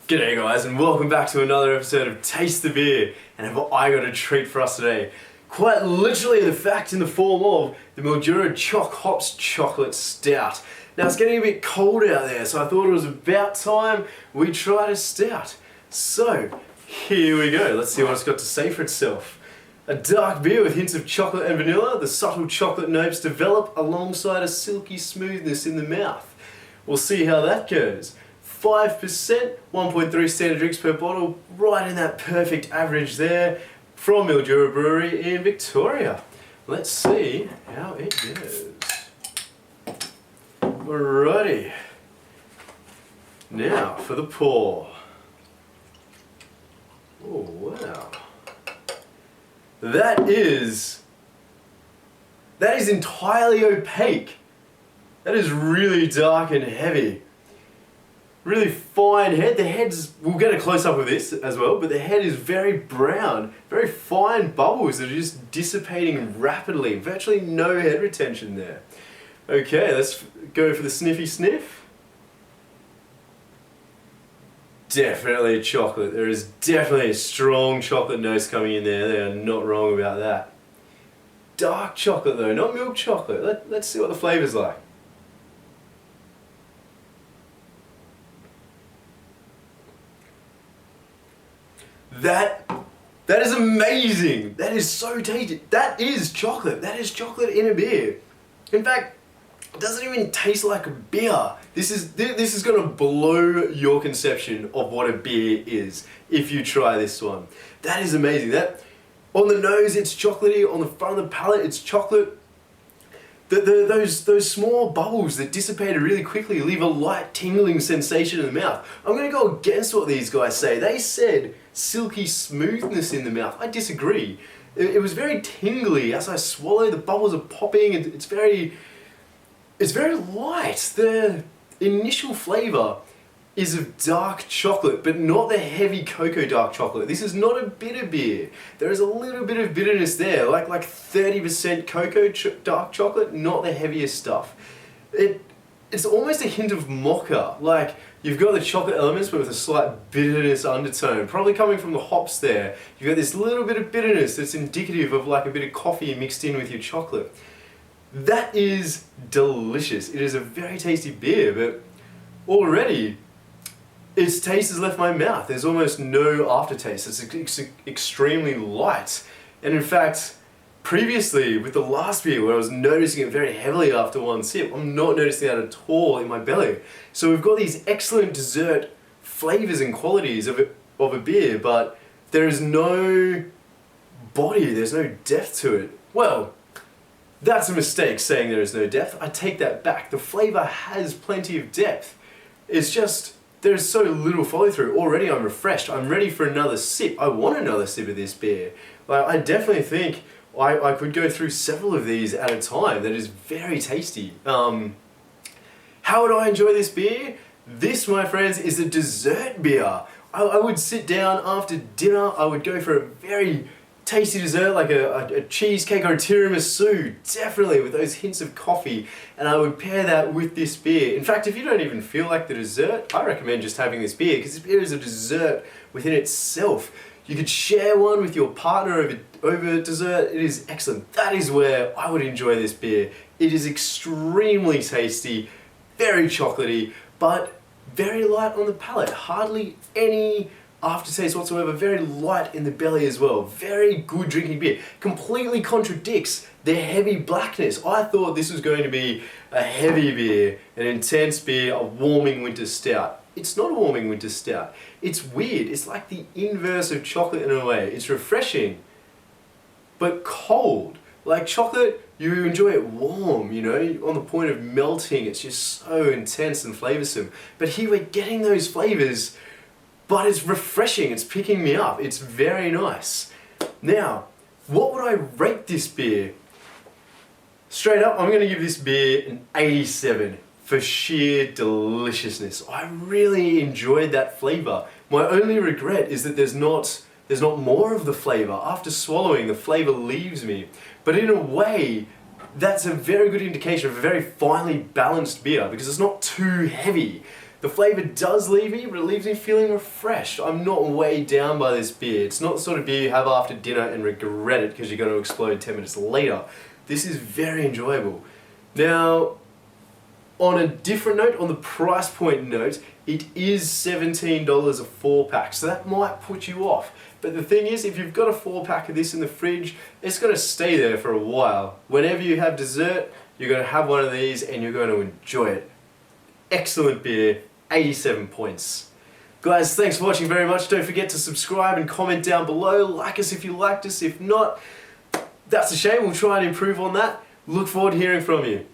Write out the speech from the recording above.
G'day guys, and welcome back to another episode of Taste the Beer. And have I got a treat for us today? Quite literally, the fact in the form of the Mildura Choc Hops Chocolate Stout. Now it's getting a bit cold out there, so I thought it was about time we tried a stout. So, here we go. Let's see what it's got to say for itself. A dark beer with hints of chocolate and vanilla. The subtle chocolate notes develop alongside a silky smoothness in the mouth. We'll see how that goes. 5%, 1.3 standard drinks per bottle, right in that perfect average there, from Mildura Brewery in Victoria. Let's see how it goes. Alrighty. Now for the pour. Oh wow. That is entirely opaque. That is really dark and heavy. Really fine head. The head's, we'll get a close up of this as well, but the head is very brown, very fine bubbles that are just dissipating rapidly. Virtually no head retention there. Okay, let's go for the sniffy sniff. Definitely chocolate. There is definitely a strong chocolate nose coming in there. They are not wrong about that. Dark chocolate though, not milk chocolate. Let's see what the flavor's like. That is amazing. That is so tasty. That is chocolate. That is chocolate in a beer. In fact, it doesn't even taste like a beer. This is gonna blow your conception of what a beer is if you try this one. That is amazing. That on the nose it's chocolatey. On the front of the palate it's chocolate. Those small bubbles that dissipate really quickly leave a light tingling sensation in the mouth. I'm going to go against what these guys say. They said silky smoothness in the mouth. I disagree. It was very tingly as I swallow. The bubbles are popping and it's very light. The initial flavour is of dark chocolate, but not the heavy cocoa dark chocolate. This is not a bitter beer. There is a little bit of bitterness there, like 30% cocoa dark chocolate, not the heaviest stuff. It's almost a hint of mocha, like you've got the chocolate elements but with a slight bitterness undertone, probably coming from the hops there. You've got this little bit of bitterness that's indicative of like a bit of coffee mixed in with your chocolate. That is delicious. It is a very tasty beer, but already its taste has left my mouth. There's almost no aftertaste. It's extremely light. And in fact, previously with the last beer where I was noticing it very heavily after one sip, I'm not noticing that at all in my belly. So we've got these excellent dessert flavors and qualities of a beer, but there is no body, there's no depth to it. Well, that's a mistake saying there is no depth. I take that back. The flavor has plenty of depth. It's just there's so little follow through. Already I'm refreshed. I'm ready for another sip. I want another sip of this beer. Like, I definitely think I could go through several of these at a time. That is very tasty. How would I enjoy this beer? This, my friends, is a dessert beer. I would sit down after dinner. I would go for a very tasty dessert like a cheesecake or a tiramisu, definitely with those hints of coffee, and I would pair that with this beer. In fact, if you don't even feel like the dessert, I recommend just having this beer, because this beer is a dessert within itself. You could share one with your partner over dessert. It is excellent. That is where I would enjoy this beer. It is extremely tasty, very chocolatey, but very light on the palate. Hardly any aftertaste whatsoever, very light in the belly as well. Very good drinking beer. Completely contradicts the heavy blackness. I thought this was going to be a heavy beer, an intense beer, a warming winter stout. It's not a warming winter stout. It's weird. It's like the inverse of chocolate in a way. It's refreshing, but cold. Like chocolate, you enjoy it warm, you know, on the point of melting. It's just so intense and flavoursome. But here we're getting those flavours, but it's refreshing, it's picking me up, it's very nice. Now, what would I rate this beer? Straight up, I'm going to give this beer an 87 for sheer deliciousness. I really enjoyed that flavour. My only regret is that there's not more of the flavour. After swallowing, the flavour leaves me. But in a way, that's a very good indication of a very finely balanced beer, because it's not too heavy. The flavour does leave me, but it leaves me feeling refreshed. I'm not weighed down by this beer. It's not the sort of beer you have after dinner and regret it because you're going to explode 10 minutes later. This is very enjoyable. Now, on a different note, on the price point note, it is $17 a 4-pack, so that might put you off. But the thing is, if you've got a 4-pack of this in the fridge, it's going to stay there for a while. Whenever you have dessert, you're going to have one of these and you're going to enjoy it. Excellent beer, 87 points. Guys, thanks for watching very much. Don't forget to subscribe and comment down below. Like us if you liked us. If not, that's a shame. We'll try and improve on that. Look forward to hearing from you.